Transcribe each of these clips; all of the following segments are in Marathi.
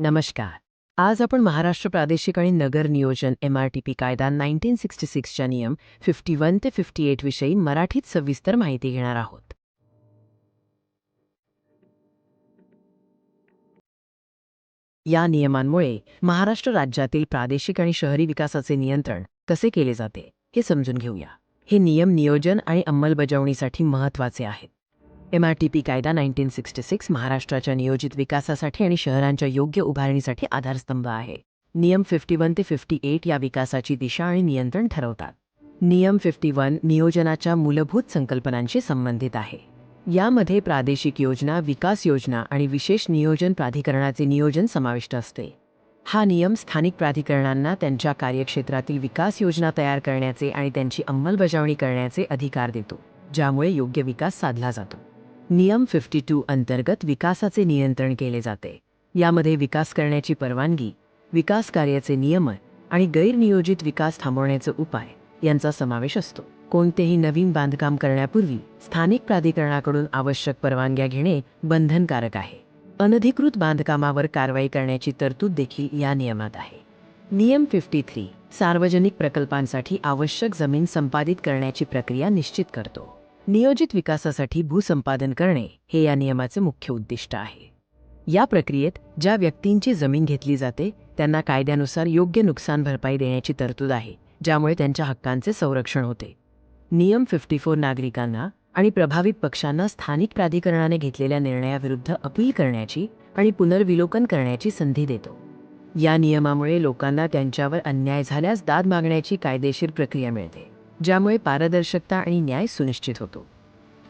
नमस्कार. आज आपण महाराष्ट्र प्रादेशिक आणि नगर नियोजन MRTP कायदा 1966 च्या नियम 51 ते 58 विषयी मराठीत सविस्तर माहिती घेणार आहोत. या नियमांमुळे महाराष्ट्र राज्यातील प्रादेशिक आणि शहरी विकासाचे नियंत्रण कसे केले जाते हे समजून घेऊया. हे नियम नियोजन आणि अंमलबजावणीसाठी महत्त्वाचे आहेत. MRTP कायदा 1966 महाराष्ट्राच्या नियोजित विकासासाठी आणि शहरांच्या योग्य उभारणीसाठी आधारस्तंभ आहे. नियम 51 ते 58 या विकासाची दिशा आणि नियंत्रण ठरवतात. नियम 51 नियोजनाच्या मूलभूत संकल्पनांशी संबंधित आहे. यामध्ये प्रादेशिक योजना, विकास योजना आणि विशेष नियोजन प्राधिकरणाचे नियोजन समाविष्ट असते. हा नियम स्थानिक प्राधिकरणांना त्यांच्या कार्यक्षेत्रातील विकास योजना तयार करण्याचे आणि त्यांची अंमलबजावणी करण्याचे अधिकार देतो, ज्यामुळे योग्य विकास साधला जातो. नियम 52 अंतर्गत विकासाचे नियंत्रण केले जाते. यामध्ये विकास करण्याची परवानगी, विकास कार्याचे नियमन आणि गैरनियोजित विकास थांबवण्याचे उपाय यांचा समावेश असतो. कोणतेही नवीन बांधकाम करण्यापूर्वी स्थानिक प्राधिकरणाकडून आवश्यक परवानग्या घेणे बंधनकारक आहे. अनधिकृत बांधकामावर कारवाई करण्याची तरतूद देखील या नियमात आहे. नियम 53 सार्वजनिक प्रकल्पांसाठी आवश्यक जमीन संपादित करण्याची प्रक्रिया निश्चित करतो. नियोजित विकासासाठी भूसंपादन करणे हे या नियमाचे मुख्य उद्दिष्ट आहे. या प्रक्रियेत ज्या व्यक्तींची जमीन घेतली जाते त्यांना कायद्यानुसार योग्य नुकसान भरपाई देण्याची तरतूद आहे, ज्यामुळे त्यांच्या हक्कांचे संरक्षण होते. नियम 54 नागरिकांना आणि प्रभावित पक्षांना स्थानिक प्राधिकरणाने घेतलेल्या निर्णयाविरुद्ध अपील करण्याची आणि पुनर्विलोकन करण्याची संधी देतो. या नियमामुळे लोकांना त्यांच्यावर अन्याय झाल्यास दाद मागण्याची कायदेशीर प्रक्रिया मिळते, ज्यामुळे पारदर्शकता आणि न्याय सुनिश्चित होतो.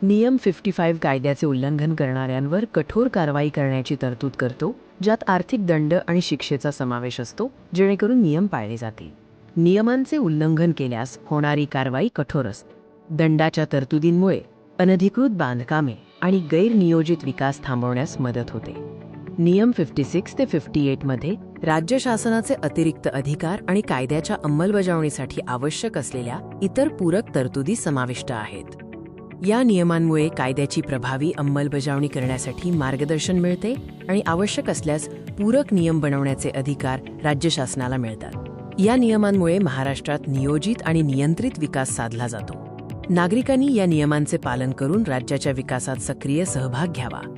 नियम 55 कायद्याचे उल्लंघन करणाऱ्यांवर कठोर कारवाई करण्याची तरतूद करतो, ज्यात आर्थिक दंड आणि शिक्षेचा समावेश असतो, जेणेकरून नियम पाळले जातील. नियमांचे उल्लंघन केल्यास होणारी कारवाई कठोर असते. दंडाच्या तरतुदींमुळे अनधिकृत बांधकामे आणि गैरनियोजित विकास थांबवण्यास मदत होते. नियम 56 ते 58 मध्ये राज्य शासनाचे अतिरिक्त अधिकार आणि कायद्याच्या अंमलबजावणीसाठी आवश्यक असलेल्या इतर पूरक तरतुदी समाविष्ट आहेत. या नियमांमुळे कायद्याची प्रभावी अंमलबजावणी करण्यासाठी मार्गदर्शन मिळते आणि आवश्यक असल्यास पूरक नियम बनवण्याचे अधिकार राज्य शासनाला मिळतात. या नियमांमुळे महाराष्ट्रात नियोजित आणि नियंत्रित विकास साधला जातो. नागरिकांनी या नियमांचे पालन करून राज्याच्या विकासात सक्रिय सहभाग घ्यावा.